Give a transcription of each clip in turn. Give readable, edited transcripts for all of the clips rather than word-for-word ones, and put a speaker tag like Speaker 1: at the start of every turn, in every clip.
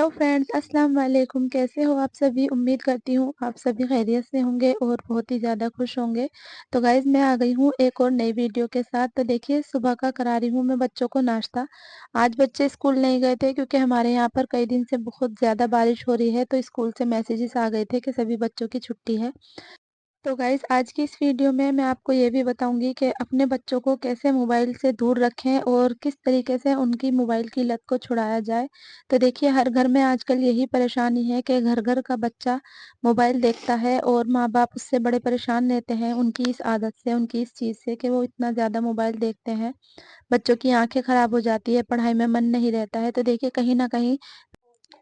Speaker 1: Hello friends, अस्सलाम वालेकुम। कैसे हो आप सभी? उम्मीद करती हूँ आप सभी खैरियत से होंगे और बहुत ही ज़्यादा खुश होंगे। तो गाइज़ मैं आ गई हूँ एक और नई वीडियो के साथ। तो देखिए सुबह का करा रही हूँ मैं बच्चों को नाश्ता। आज बच्चे स्कूल नहीं गए थे क्योंकि हमारे यहाँ पर कई दिन से बहुत ज़्यादा बारिश हो रही है, तो स्कूल से मैसेजेस आ गए थे कि सभी बच्चों की छुट्टी है। तो गाइज़ आज की इस वीडियो में मैं आपको ये भी बताऊँगी कि अपने बच्चों को कैसे मोबाइल से दूर रखें और किस तरीके से उनकी मोबाइल की लत को छुड़ाया जाए। तो देखिए हर घर में आजकल यही परेशानी है कि घर-घर का बच्चा मोबाइल देखता है और माँ-बाप उससे बड़े परेशान रहते हैं उनकी इस आदत से, उनकी इस चीज़ से कि वो इतना ज़्यादा मोबाइल देखते हैं। बच्चों की आँखें खराब हो जाती है, पढ़ाई में मन नहीं रहता है। तो देखिए कहीं न कहीं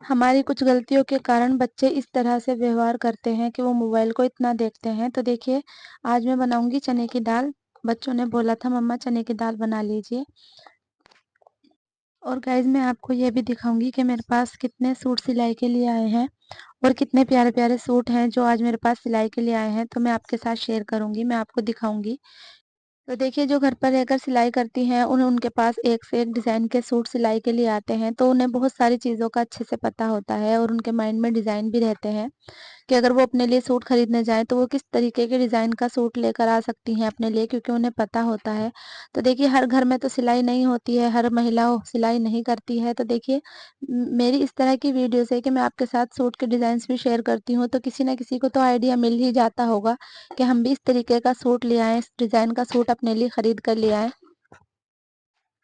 Speaker 1: हमारी कुछ गलतियों के कारण बच्चे इस तरह से व्यवहार करते हैं कि वो मोबाइल को इतना देखते हैं। तो देखिए आज मैं बनाऊँगी चने की दाल। बच्चों ने बोला था मम्मा चने की दाल बना लीजिए। और गाइज़ मैं आपको ये भी दिखाऊँगी कि मेरे पास कितने सूट सिलाई के लिए आए हैं और कितने प्यारे-प्यारे सूट हैं जो आज मेरे पास सिलाई के लिए आए हैं। तो मैं आपके साथ शेयर करूँगी, मैं आपको दिखाऊँगी। तो देखिए जो घर पर रहकर सिलाई करती हैं उनके पास एक से एक डिज़ाइन के सूट सिलाई के लिए आते हैं, तो उन्हें बहुत सारी चीज़ों का अच्छे से पता होता है और उनके माइंड में डिज़ाइन भी रहते हैं कि अगर वो अपने लिए सूट खरीदने जाएँ तो वो किस तरीके के डिज़ाइन का सूट लेकर आ सकती हैं अपने लिए, क्योंकि उन्हें पता होता है। तो देखिए हर घर में तो सिलाई नहीं होती है, हर महिला सिलाई नहीं करती है। तो देखिए मेरी इस तरह की वीडियो से कि मैं आपके साथ सूट के डिज़ाइन्स भी शेयर करती हूँ, तो किसी न किसी को तो आइडिया मिल ही जाता होगा कि हम भी इस तरीके का सूट ले आएँ, इस डिज़ाइन का सूट अपने लिए खरीद कर ले आएँ।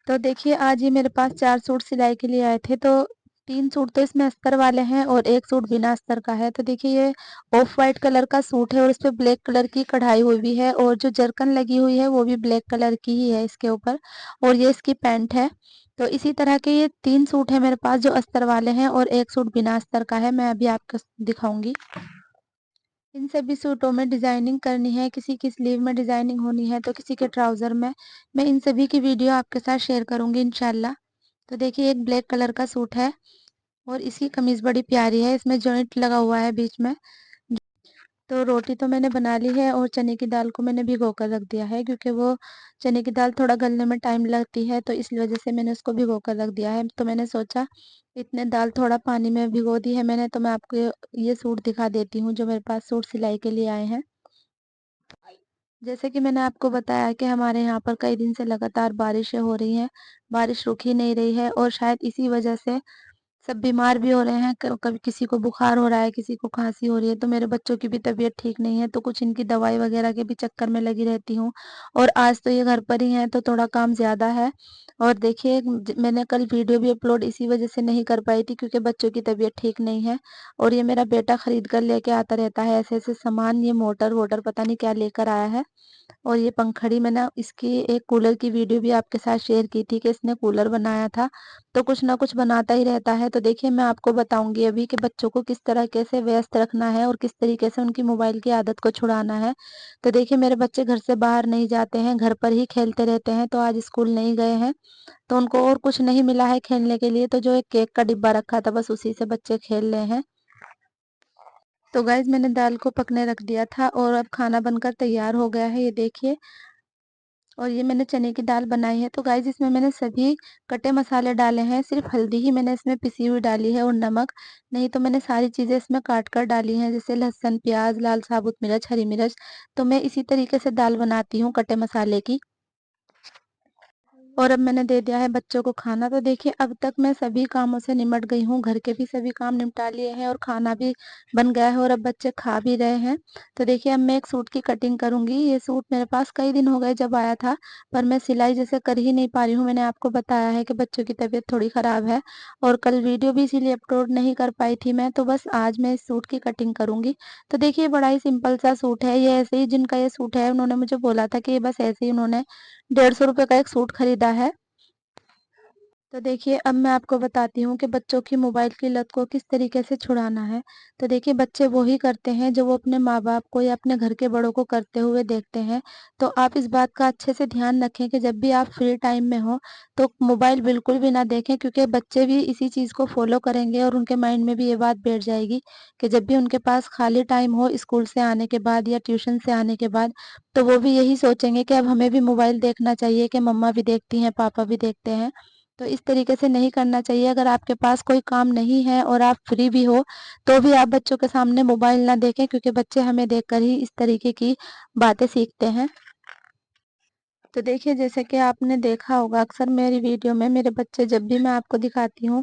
Speaker 1: तो देखिए आज ये मेरे पास 4 सूट सिलाई के लिए आए थे, तो 3 सूट तो इसमें अस्तर वाले हैं और 1 सूट बिना अस्तर का है। तो देखिए ये ऑफ व्हाइट कलर का सूट है और इसपे ब्लैक कलर की कढ़ाई हुई हुई है और जो जरकन लगी हुई है वो भी ब्लैक कलर की ही है इसके ऊपर, और ये इसकी पैंट है। तो इसी तरह के ये 3 सूट हैं मेरे पास जो अस्तर वाले हैं और 1 सूट बिना अस्तर का है, मैं अभी आपको दिखाऊँगी। इन सभी सूटों में डिज़ाइनिंग करनी है, किसी की स्लीव में डिज़ाइनिंग होनी है, तो किसी के ट्राउज़र में। मैं इन सभी की वीडियो आपके साथ शेयर करूँगी इंशाल्लाह। तो देखिए एक ब्लैक कलर का सूट है और इसकी कमीज़ बड़ी प्यारी है, इसमें जॉइंट लगा हुआ है बीच में। तो रोटी तो मैंने बना ली है और चने की दाल को मैंने भिगो कर रख दिया है, क्योंकि वो चने की दाल थोड़ा गलने में टाइम लगती है, तो इस वज़ह से मैंने उसको भिगो कर रख दिया है। तो मैंने सोचा इतने दाल थोड़ा पानी में भिगो दी है मैंने, तो मैं आपको ये सूट दिखा देती हूँ जो मेरे पास सूट सिलाई के लिए आए हैं। जैसे कि मैंने आपको बताया कि हमारे यहाँ पर कई दिन से लगातार बारिशें हो रही हैं, बारिश रुक ही नहीं रही है और शायद इसी वजह से सब बीमार भी हो रहे हैं। कभी किसी को बुखार हो रहा है, किसी को खांसी हो रही है, तो मेरे बच्चों की भी तबीयत ठीक नहीं है, तो कुछ इनकी दवाई वगैरह के भी चक्कर में लगी रहती हूँ। और आज तो ये घर पर ही हैं तो थोड़ा काम ज़्यादा है। और देखिए मैंने कल वीडियो भी अपलोड इसी वजह से नहीं कर पाई थी क्योंकि बच्चों की तबीयत ठीक नहीं है। और ये मेरा बेटा खरीद कर लेके आता रहता है ऐसे ऐसे सामान, ये मोटर वोटर पता नहीं क्या लेकर आया है। और ये पंखड़ी मैंने इसकी एक कूलर की वीडियो भी आपके साथ शेयर की थी कि इसने कूलर बनाया था, तो कुछ ना कुछ बनाता ही रहता है। तो देखिए मैं आपको बताऊंगी अभी कि बच्चों को किस तरीके से व्यस्त रखना है और किस तरीके से उनकी मोबाइल की आदत को छुड़ाना है। तो देखिए मेरे बच्चे घर से बाहर नहीं जाते हैं, घर पर ही खेलते रहते हैं, तो आज स्कूल नहीं गए हैं, तो उनको और कुछ नहीं मिला है खेलने के लिए, तो जो एक केक का डिब्बा रखा था बस उसी से बच्चे खेल रहे हैं। तो गाइज मैंने दाल को पकने रख दिया था और अब खाना बनकर तैयार हो गया है, ये देखिए। और ये मैंने चने की दाल बनाई है, तो गाइज इसमें मैंने सभी कटे मसाले डाले हैं, सिर्फ हल्दी ही मैंने इसमें पिसी हुई डाली है और नमक। नहीं तो मैंने सारी चीज़ें इसमें काट कर डाली हैं, जैसे लहसुन, प्याज, लाल साबुत मिर्च, हरी मिर्च। तो मैं इसी तरीके से दाल बनाती हूँ कटे मसाले की। और अब मैंने दे दिया है बच्चों को खाना। तो देखिए अब तक मैं सभी कामों से निमट गई हूँ, घर के भी सभी काम निपटा लिए हैं और खाना भी बन गया है और अब बच्चे खा भी रहे हैं। तो देखिए अब मैं एक सूट की कटिंग करूँगी। ये सूट मेरे पास कई दिन हो गए जब आया था, पर मैं सिलाई जैसे कर ही नहीं पा रही हूँ। मैंने आपको बताया है कि बच्चों की तबीयत थोड़ी ख़राब है और कल वीडियो भी इसीलिए अपलोड नहीं कर पाई थी मैं, तो बस आज मैं इस सूट की कटिंग करूँगी। तो देखिए बड़ा ही सिंपल सा सूट है, ये ऐसे ही जिनका ये सूट है उन्होंने मुझे बोला था कि ये बस ऐसे ही उन्होंने 150 रुपए का एक सूट खरीदा है। तो देखिए अब मैं आपको बताती हूँ कि बच्चों की मोबाइल की लत को किस तरीके से छुड़ाना है। तो देखिए बच्चे वो ही करते हैं जो वो अपने माँ-बाप को या अपने घर के बड़ों को करते हुए देखते हैं। तो आप इस बात का अच्छे से ध्यान रखें कि जब भी आप फ्री टाइम में हो तो मोबाइल बिल्कुल भी ना देखें, क्योंकि बच्चे भी इसी चीज़ को फ़ॉलो करेंगे और उनके माइंड में भी ये बात बैठ जाएगी कि जब भी उनके पास खाली टाइम हो स्कूल से आने के बाद या ट्यूशन से आने के बाद, तो वो भी यही सोचेंगे कि अब हमें भी मोबाइल देखना चाहिए कि मम्मा भी देखती हैं, पापा भी देखते हैं। تو اس طریقے سے نہیں کرنا چاہیے۔ اگر آپ کے پاس کوئی کام نہیں ہے اور آپ فری بھی ہو تو بھی آپ بچوں کے سامنے موبائل نہ دیکھیں، کیونکہ بچے ہمیں دیکھ کر ہی اس طریقے کی باتیں سیکھتے ہیں۔ تو دیکھیے، جیسے کہ آپ نے دیکھا ہوگا اکثر میری ویڈیو میں میرے بچے جب بھی میں آپ کو دکھاتی ہوں،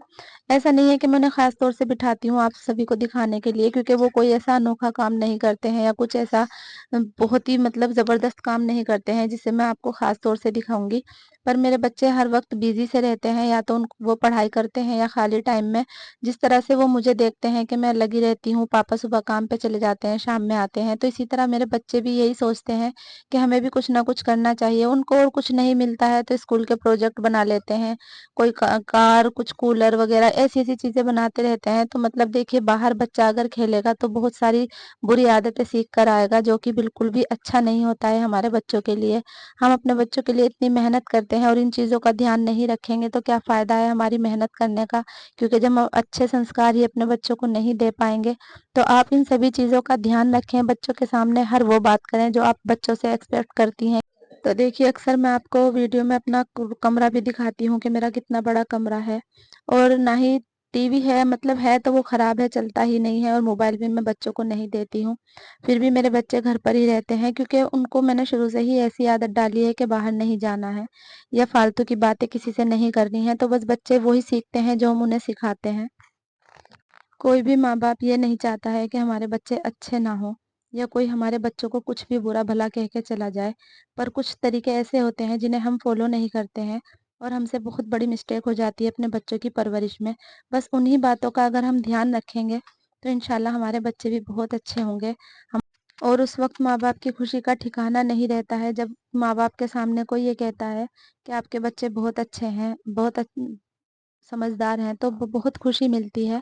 Speaker 1: ایسا نہیں ہے کہ میں انہیں خاص طور سے بٹھاتی ہوں آپ سبھی کو دکھانے کے لیے، کیونکہ وہ کوئی ایسا انوکھا کام نہیں کرتے ہیں یا کچھ ایسا بہت ہی زبردست کام نہیں کرتے ہیں جسے میں آپ کو خاص طور سے دکھاؤں گی۔ پر میرے بچے ہر وقت بیزی سے رہتے ہیں، یا تو وہ پڑھائی کرتے ہیں یا خالی ٹائم میں جس طرح سے وہ مجھے دیکھتے ہیں کہ میں لگی رہتی ہوں، پاپا صبح کام پہ چلے جاتے ہیں، شام میں آتے ہیں، تو اسی طرح میرے بچے بھی یہی سوچتے ہیں کہ ہمیں بھی کچھ نہ کچھ کرنا چاہیے۔ ان کو اور کچھ نہیں ملتا ہے تو اسکول کے پروجیکٹ بنا لیتے ہیں، کوئی کار، کچھ کولر وغیرہ ایسی ایسی چیزیں بناتے رہتے ہیں۔ تو دیکھیے، باہر بچہ اگر کھیلے گا تو بہت ساری بری عادتیں سیکھ کر آئے گا، جو کہ بالکل بھی اچھا نہیں ہوتا ہے ہمارے بچوں کے لیے۔ ہم اپنے بچوں کے لیے اتنی محنت کرتے ہیں اور ان چیزوں کا دھیان نہیں رکھیں گے تو کیا فائدہ ہے ہماری محنت کرنے کا، کیونکہ جب ہم اچھے سنسکار ہی اپنے بچوں کو نہیں دے پائیں گے تو آپ ان سبھی چیزوں کا دھیان رکھیں، بچوں کے سامنے ہر وہ بات کریں جو آپ بچوں سے ایکسپیکٹ کرتی ہیں۔ تو دیکھیے، اکثر میں آپ کو ویڈیو میں اپنا کمرہ بھی دکھاتی ہوں کہ میرا کتنا بڑا کمرہ ہے، اور نہ ہی ٹی وی ہے، ہے تو وہ خراب ہے، چلتا ہی نہیں ہے، اور موبائل بھی میں بچوں کو نہیں دیتی ہوں۔ پھر بھی میرے بچے گھر پر ہی رہتے ہیں، کیونکہ ان کو میں نے شروع سے ہی ایسی عادت ڈالی ہے کہ باہر نہیں جانا ہے یا فالتو کی باتیں کسی سے نہیں کرنی ہے، تو بس بچے وہی سیکھتے ہیں جو ہم انہیں سکھاتے ہیں۔ کوئی بھی ماں باپ یہ نہیں چاہتا ہے کہ ہمارے بچے اچھے نہ ہوں، یا کوئی ہمارے بچوں کو کچھ بھی برا بھلا کہہ کے چلا جائے، پر کچھ طریقے ایسے ہوتے ہیں جنہیں ہم فالو نہیں کرتے ہیں اور ہم سے بہت بڑی مسٹیک ہو جاتی ہے اپنے بچوں کی پرورش میں۔ بس انہی باتوں کا اگر ہم دھیان رکھیں گے تو انشاءاللہ ہمارے بچے بھی بہت اچھے ہوں گے۔ اور اس وقت ماں باپ کی خوشی کا ٹھکانہ نہیں رہتا ہے جب ماں باپ کے سامنے کوئی یہ کہتا ہے کہ آپ کے بچے بہت اچھے ہیں، بہت سمجھدار ہیں، تو بہت خوشی ملتی ہے،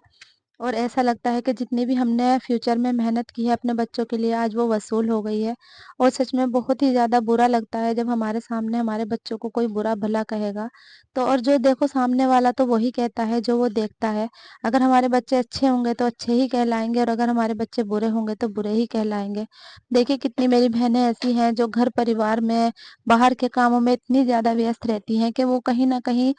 Speaker 1: اور ایسا لگتا ہے کہ جتنی بھی ہم نے فیوچر میں محنت کی ہے اپنے بچوں کے لیے آج وہ وصول ہو گئی ہے۔ اور سچ میں بہت ہی زیادہ برا لگتا ہے جب ہمارے سامنے ہمارے بچوں کو کوئی برا بھلا کہے گا، تو اور جو دیکھو سامنے والا تو وہی کہتا ہے جو وہ دیکھتا ہے۔ اگر ہمارے بچے اچھے ہوں گے تو اچھے ہی کہلائیں گے، اور اگر ہمارے بچے برے ہوں گے تو برے ہی کہلائیں گے۔ دیکھیے، کتنی میری بہنیں ایسی ہیں جو گھر پریوار میں باہر کے کاموں میں اتنی زیادہ ویست رہتی ہیں کہ وہ کہیں نہ کہیں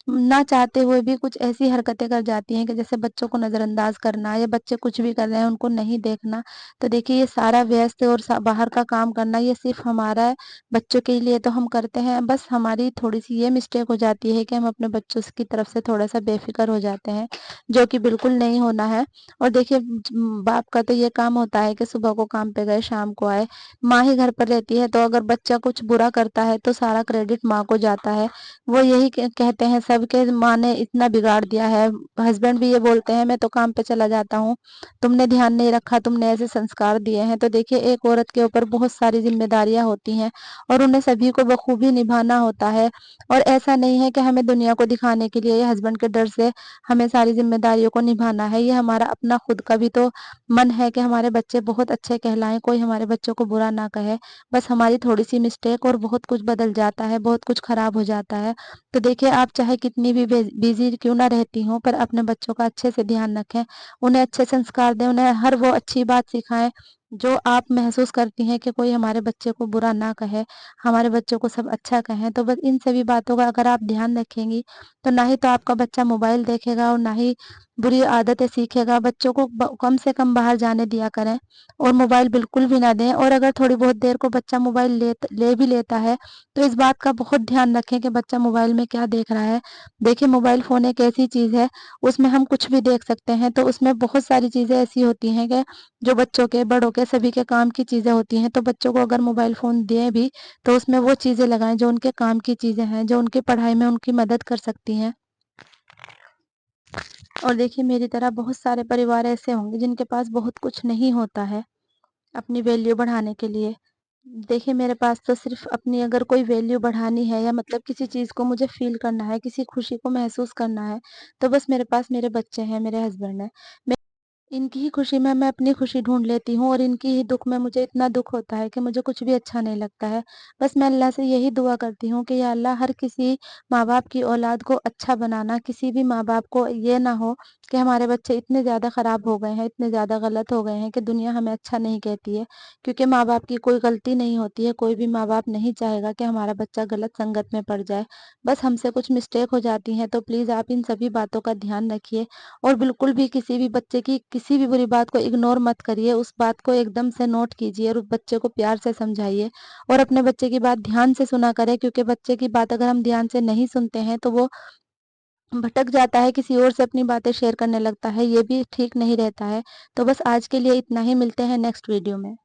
Speaker 1: نہ چاہتے ہوئے بھی کچھ ایسی حرکتیں کر جاتی ہیں کہ جیسے بچوں کو نظر انداز کرنا، یا بچے کچھ بھی کر رہے ہیں ان کو نہیں دیکھنا۔ تو دیکھیے، یہ سارا ویست اور باہر کا کام کرنا یہ صرف ہمارا ہے، بچوں کے لیے تو ہم کرتے ہیں، بس ہماری تھوڑی سی یہ مسٹیک ہو جاتی ہے کہ ہم اپنے بچوں کی طرف سے تھوڑا سا بے فکر ہو جاتے ہیں، جو کہ بالکل نہیں ہونا ہے۔ اور دیکھیے، باپ کا تو یہ کام ہوتا ہے کہ صبح کو کام پہ گئے شام کو آئے، ماں ہی گھر پر رہتی ہے، تو اگر بچہ کچھ برا کرتا ہے تو سارا کریڈٹ ماں کو جاتا ہے۔ وہ یہی کہتے ہیں سب کہ ماں نے اتنا بگاڑ دیا ہے، ہسبینڈ بھی یہ بولتے ہیں میں تو کام پہ چلا جاتا ہوں، تم نے دھیان نہیں رکھا، تم نے ایسے سنسکار دیے ہیں۔ تو دیکھیے، ایک عورت کے اوپر بہت ساری ذمہ داریاں ہوتی ہیں اور انہیں سبھی کو بخوبی نبھانا ہوتا ہے، اور ایسا نہیں ہے کہ ہمیں دنیا کو دکھانے کے لیے یا ہسبینڈ کے ڈر سے ہمیں ساری ذمہ داریوں کو نبھانا ہے۔ یہ ہمارا اپنا خود کا بھی تو من ہے کہ ہمارے بچے بہت اچھے کہلائیں، کوئی ہمارے بچوں کو برا نہ کہے، بس ہماری تھوڑی سی مسٹیک اور بہت کچھ بدل جاتا ہے، بہت کچھ خراب ہو جاتا ہے۔ تو دیکھیے، آپ چاہے کتنی بھی بیزی کیوں نہ رہتی ہوں، پر اپنے بچوں کا اچھے سے دھیان رکھیں، انہیں اچھے سنسکار دیں، انہیں ہر وہ اچھی بات سکھائیں جو آپ محسوس کرتی ہیں کہ کوئی ہمارے بچے کو برا نہ کہے، ہمارے بچوں کو سب اچھا کہیں۔ تو بس ان سبھی باتوں کا اگر آپ دھیان رکھیں گی تو نہ ہی تو آپ کا بچہ موبائل دیکھے گا اور نہ ہی بری عادتیں سیکھے گا۔ بچوں کو کم سے کم باہر جانے دیا کریں اور موبائل بالکل بھی نہ دیں، اور اگر تھوڑی بہت دیر کو بچہ موبائل لے بھی لیتا ہے تو اس بات کا بہت دھیان رکھیں کہ بچہ موبائل میں کیا دیکھ رہا ہے۔ دیکھیں، موبائل فون ایک ایسی چیز ہے، اس میں ہم کچھ بھی دیکھ سکتے ہیں، تو اس میں بہت ساری چیزیں ایسی ہوتی ہیں کہ جو بچوں کے، بڑوں کے، سبھی کے کام کی چیزیں ہوتی ہیں۔ تو بچوں کو اگر موبائل فون دیں بھی تو اس میں وہ چیزیں لگائیں جو ان کے کام کی چیزیں ہیں، جو ان کی پڑھائی میں ان کی مدد کر سکتی ہیں۔ اور دیکھیے، میری طرح بہت سارے پریوار ایسے ہوں گے جن کے پاس بہت کچھ نہیں ہوتا ہے اپنی ویلیو بڑھانے کے لیے۔ دیکھیے، میرے پاس تو صرف اپنی اگر کوئی ویلیو بڑھانی ہے یا کسی چیز کو مجھے فیل کرنا ہے، کسی خوشی کو محسوس کرنا ہے، تو بس میرے پاس میرے بچے ہیں، میرے ہسبینڈ ہیں۔ इनकी ही खुशी में मैं अपनी खुशी ढूँढ लेती हूँ और इनकी ही दुःख में मुझे इतना दुःख होता है कि मुझे कुछ भी अच्छा नहीं लगता है। बस मैं अल्लाह से यही दुआ करती हूँ कि या अल्लाह हर किसी माँ-बाप की औलाद को अच्छा बनाना, किसी भी माँ-बाप को ये ना हो कि हमारे बच्चे इतने ज़्यादा ख़राब हो गए हैं, इतने ज़्यादा गलत हो गए हैं कि दुनिया हमें अच्छा नहीं कहती है। क्योंकि माँ-बाप की कोई गलती नहीं होती है, कोई भी माँ-बाप नहीं चाहेगा कि हमारा बच्चा गलत संगत में पड़ जाए। बस हमसे कुछ मिस्टेक हो जाती हैं तो प्लीज़ आप इन सभी बातों का ध्यान रखिए और बिल्कुल भी किसी भी बच्चे की किसी भी बुरी बात को इग्नोर मत करिए, उस बात को एकदम से नोट कीजिए और उस बच्चे को प्यार से समझाइए और अपने बच्चे की बात ध्यान से सुना करें क्योंकि बच्चे की बात अगर हम ध्यान से नहीं सुनते हैं तो वो भटक जाता है, किसी और से अपनी बातें शेयर करने लगता है, ये भी ठीक नहीं रहता है। तो बस आज के लिए इतना ही, मिलते हैं नेक्स्ट वीडियो में।